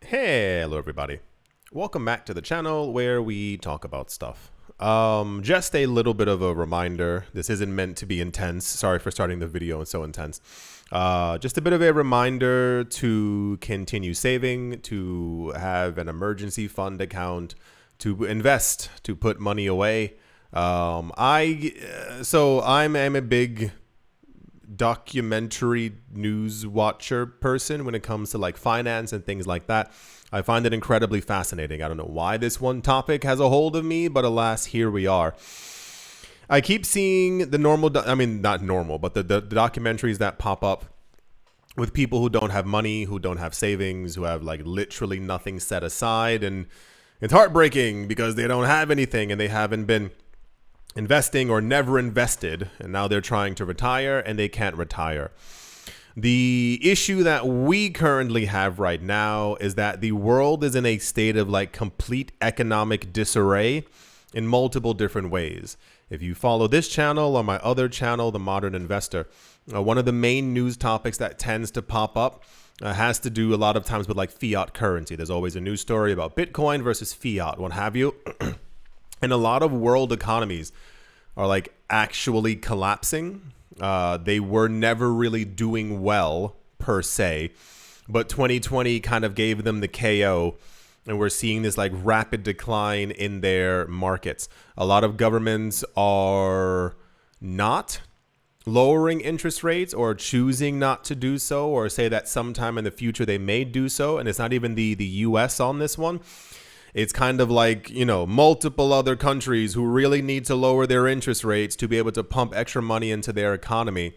Hello everybody, welcome back to the channel where we talk about stuff. Just a little bit of a reminder, this isn't meant to be intense. Sorry for starting the video and so intense. Just a bit of a reminder to continue saving, to have an emergency fund account, to invest, to put money away. I'm a big documentary news watcher person when it comes to like finance and things like that. I find it incredibly fascinating. I don't know why this one topic has a hold of me, but alas, here we are. I keep seeing the normal, not normal, but the documentaries that pop up with people who don't have money, who don't have savings, who have like literally nothing set aside. And it's heartbreaking because they don't have anything and they haven't been investing or never invested, and now they're trying to retire and they can't retire. The issue that we currently have right now is that the world is in a state of like complete economic disarray in multiple different ways. If you follow this channel or my other channel, The Modern Investor, one of the main news topics that tends to pop up has to do a lot of times with like fiat currency. There's always a news story about Bitcoin versus fiat, what have you. And a lot of world economies are like actually collapsing. They were never really doing well per se, but 2020 kind of gave them the KO, and we're seeing this like rapid decline in their markets. A lot of governments are not lowering interest rates or choosing not to do so, or say that sometime in the future they may do so. And it's not even the US on this one. It's kind of like, you know, multiple other countries who really need to lower their interest rates to be able to pump extra money into their economy.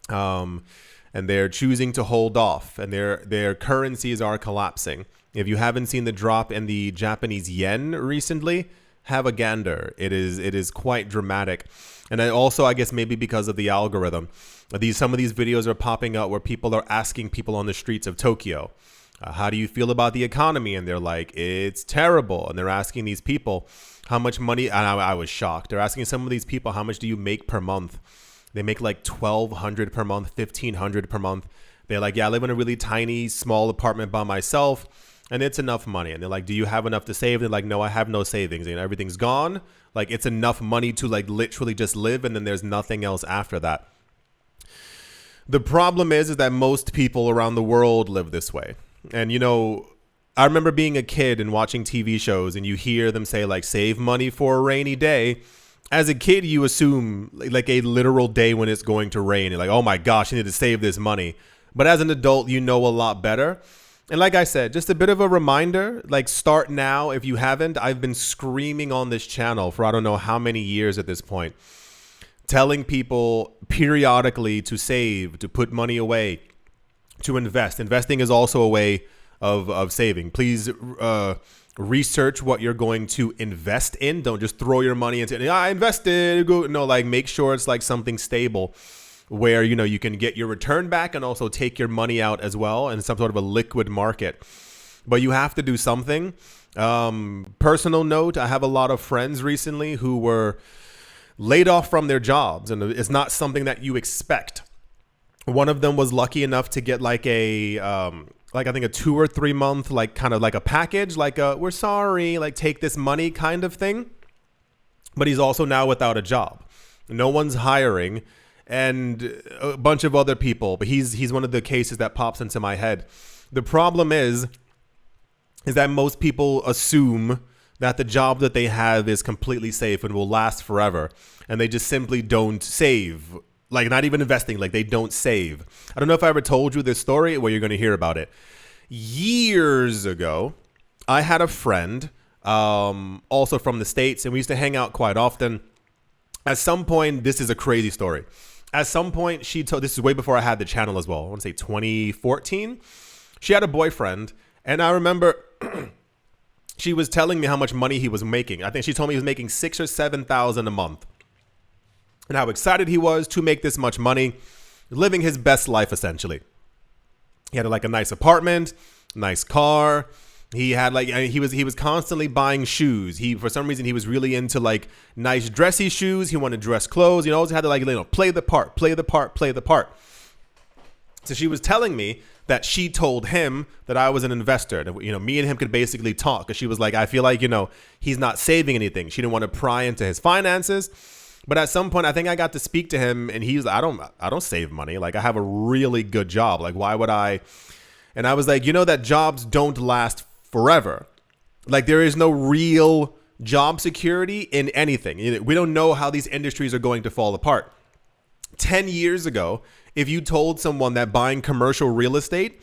And they're choosing to hold off, and their currencies are collapsing. If you haven't seen the drop in the Japanese yen recently, have a gander. It is quite dramatic. And then also, I guess maybe because of the algorithm, some of these videos are popping up where people are asking people on the streets of Tokyo, how do you feel about the economy? And they're like, it's terrible. And they're asking these people how much money, and I was shocked. They're asking some of these people, how much do you make per month? They make like $1,200 per month, $1,500 per month. They're like, yeah, I live in a really tiny, small apartment by myself, and it's enough money. And they're like, do you have enough to save? They're like, no, I have no savings. And everything's gone. Like, it's enough money to like literally just live, and then there's nothing else after that. The problem is that most people around the world live this way. And, you know, I remember being a kid and watching TV shows, and you hear them say like, save money for a rainy day. As a kid, you assume like a literal day when it's going to rain. You're like, oh my gosh, I need to save this money. But as an adult, you know a lot better. And like I said, just a bit of a reminder, like start now. If you haven't, I've been screaming on this channel for I don't know how many years at this point, telling people periodically to save, to put money away, to invest. Investing is also a way of saving. Please research what you're going to invest in. Don't just throw your money into it. I invested. No, like make sure it's like something stable where, you know, you can get your return back and also take your money out as well in some sort of a liquid market. But you have to do something. Personal note, I have a lot of friends recently who were laid off from their jobs, and it's not something that you expect. One of them was lucky enough to get like a, I think a 2 or 3 month, like kind of like a package, like a, we're sorry, like take this money kind of thing. But he's also now without a job. No one's hiring, and a bunch of other people. But he's one of the cases that pops into my head. The problem is that most people assume that the job that they have is completely safe and will last forever. And they just simply don't save. Like not even investing, like they don't save. I don't know if I ever told you this story where you're going to hear about it. Years ago, I had a friend, also from the States, and we used to hang out quite often. At some point, this is a crazy story. At some point, she told, this is way before I had the channel as well. I want to say 2014. She had a boyfriend, and I remember she was telling me how much money he was making. I think she told me he was making $6,000 or $7,000 a month. And how excited he was to make this much money, living his best life, essentially. He had like a nice apartment, nice car. He had like, he was constantly buying shoes. For some reason, he was really into like nice dressy shoes. He wanted dress clothes. You know, always had to like, you know, play the part. So she was telling me that she told him that I was an investor. And, me and him could basically talk. Because she was like, I feel like, he's not saving anything. She didn't want to pry into his finances. But at some point, I think I got to speak to him, and he's like, I don't save money. Like, I have a really good job. Like, why would I? And I was like, that jobs don't last forever. Like, there is no real job security in anything. We don't know how these industries are going to fall apart. 10 years ago, if you told someone that buying commercial real estate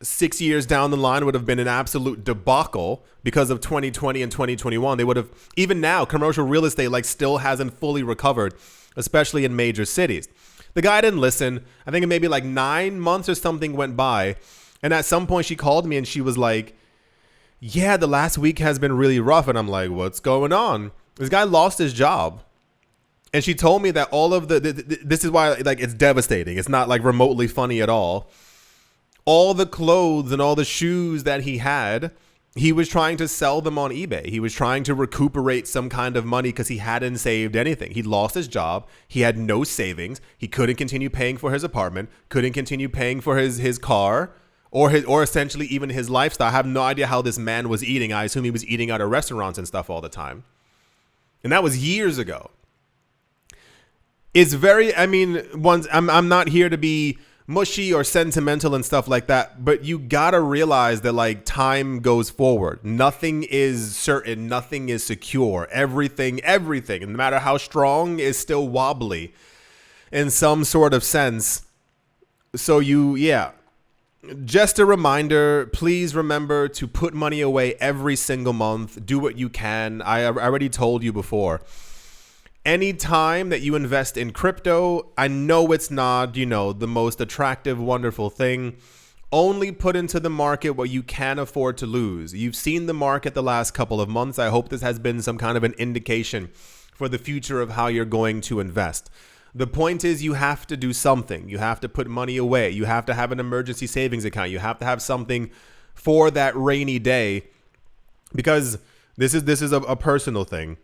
6 years down the line would have been an absolute debacle because of 2020 and 2021, they would have, even now, commercial real estate still hasn't fully recovered, especially in major cities. The guy didn't listen. I think maybe 9 months or something went by. And at some point she called me and she was like, yeah, the last week has been really rough. And I'm like, what's going on? This guy lost his job. And she told me that all of this is why it's devastating. It's not remotely funny at all. All the clothes and all the shoes that he had, he was trying to sell them on eBay. He was trying to recuperate some kind of money because he hadn't saved anything. He lost his job. He had no savings. He couldn't continue paying for his apartment, couldn't continue paying for his car or essentially even his lifestyle. I have no idea how this man was eating. I assume he was eating out of restaurants and stuff all the time. And that was years ago. It's very, I'm not here to be mushy or sentimental and stuff like that, but you gotta realize that time goes forward. Nothing is certain, nothing is secure. Everything, and no matter how strong, is still wobbly in some sort of sense. So just a reminder, please remember to put money away every single month. Do what you can. I already told you before. Any time that you invest in crypto, I know it's not, the most attractive, wonderful thing. Only put into the market what you can afford to lose. You've seen the market the last couple of months. I hope this has been some kind of an indication for the future of how you're going to invest. The point is you have to do something. You have to put money away. You have to have an emergency savings account. You have to have something for that rainy day, because this is a personal thing.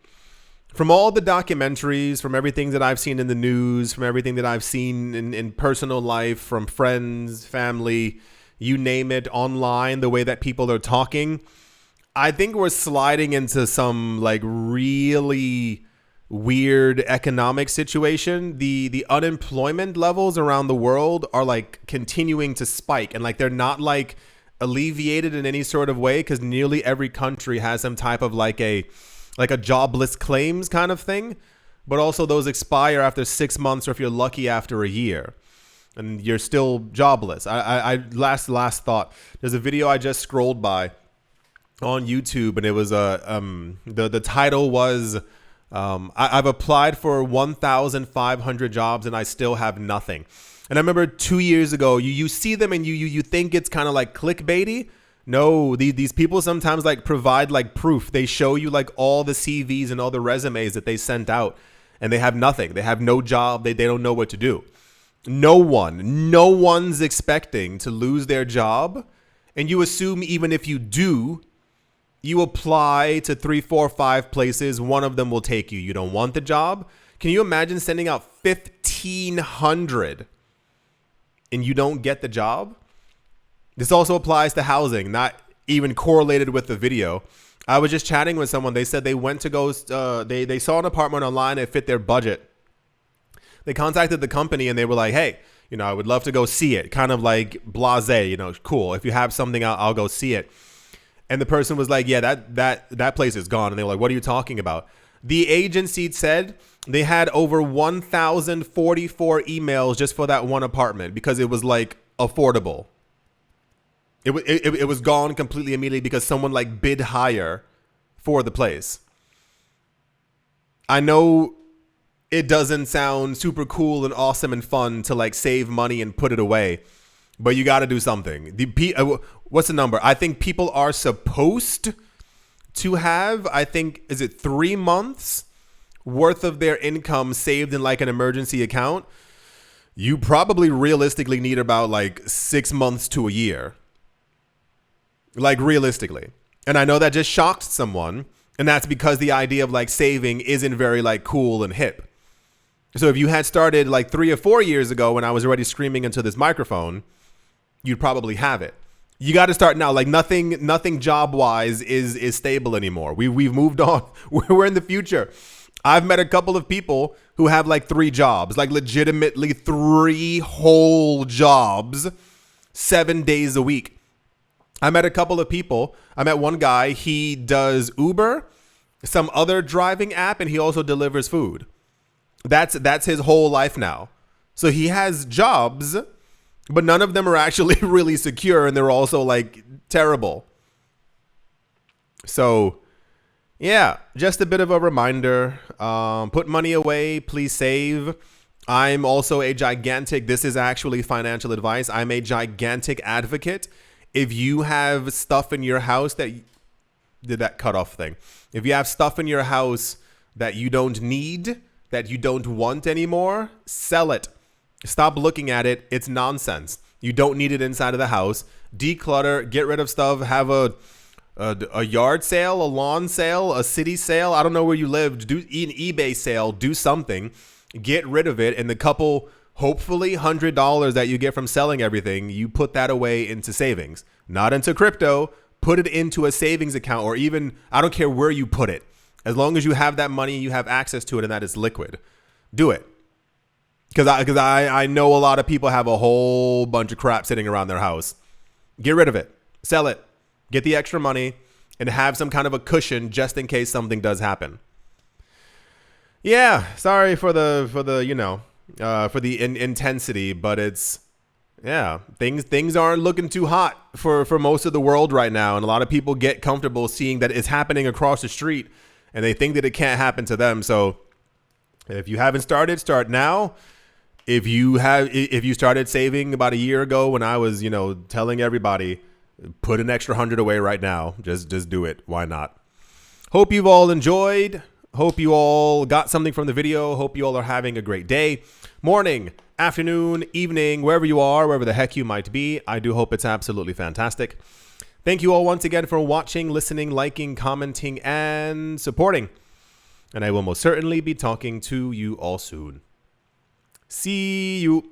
From all the documentaries, from everything that I've seen in the news, from everything that I've seen in personal life, from friends, family, you name it, online, the way that people are talking, I think we're sliding into some really weird economic situation. The unemployment levels around the world are continuing to spike, and they're not alleviated in any sort of way, because nearly every country has some type of a jobless claims kind of thing, but also those expire after 6 months, or if you're lucky after a year, and you're still jobless. I last thought, there's a video I just scrolled by on YouTube, and it was the title was I've applied for 1,500 jobs and I still have nothing. And I remember 2 years ago, you see them and you think it's kind of clickbaity. No, these people sometimes provide proof. They show you all the CVs and all the resumes that they sent out, and they have nothing. They have no job. They don't know what to do. No one's expecting to lose their job. And you assume even if you do, you apply to 3, 4, 5 places, one of them will take you. You don't want the job. Can you imagine sending out 1,500 and you don't get the job? This also applies to housing, not even correlated with the video. I was just chatting with someone. They said they went to go, they saw an apartment online. It fit their budget. They contacted the company and they were like, hey, I would love to go see it. Kind of blasé, cool. If you have something, I'll go see it. And the person was like, yeah, that place is gone. And they were like, what are you talking about? The agency said they had over 1,044 emails just for that one apartment because it was affordable. It was gone completely immediately because someone bid higher for the place. I know it doesn't sound super cool and awesome and fun to save money and put it away, but you got to do something. What's the number? I think people are supposed to have, is it 3 months worth of their income saved in an emergency account? You probably realistically need about 6 months to a year. Realistically. And I know that just shocked someone, and that's because the idea of saving isn't very cool and hip. So if you had started 3 or 4 years ago when I was already screaming into this microphone, you'd probably have it. You got to start now. Like nothing job wise is stable anymore. We've moved on. We're in the future. I've met a couple of people who have like 3 jobs, like legitimately 3 whole jobs, 7 days a week. I met a couple of people. I met one guy. He does Uber, some other driving app, and he also delivers food. That's his whole life now. So he has jobs, but none of them are actually really secure, and they're also like terrible. So yeah, just a bit of a reminder. Put money away, please save. I'm also a gigantic, this is actually financial advice. I'm a gigantic advocate. If you have stuff in your house that did that cutoff thing. If you have stuff in your house that you don't need, that you don't want anymore, sell it. Stop looking at it. It's nonsense. You don't need it inside of the house. Declutter, get rid of stuff, have a yard sale, a lawn sale, a city sale. I don't know where you live. Do an eBay sale, do something, get rid of it. And the couple, hopefully $100 that you get from selling everything, you put that away into savings, not into crypto. Put it into a savings account, or even, I don't care where you put it. As long as you have that money, you have access to it, and that is liquid. Do it. Because I know a lot of people have a whole bunch of crap sitting around their house. Get rid of it. Sell it. Get the extra money and have some kind of a cushion just in case something does happen. Yeah, sorry for the intensity, but it's, yeah, things aren't looking too hot for most of the world right now, and a lot of people get comfortable seeing that it's happening across the street, and they think that it can't happen to them. So if you haven't started, start now. If you started saving about a year ago when I was, telling everybody, put an extra 100 away right now. Just do it. Why not? Hope you've all enjoyed. Hope you all got something from the video. Hope you all are having a great day, morning, afternoon, evening, wherever you are, wherever the heck you might be. I do hope it's absolutely fantastic. Thank you all once again for watching, listening, liking, commenting, and supporting. And I will most certainly be talking to you all soon. See you.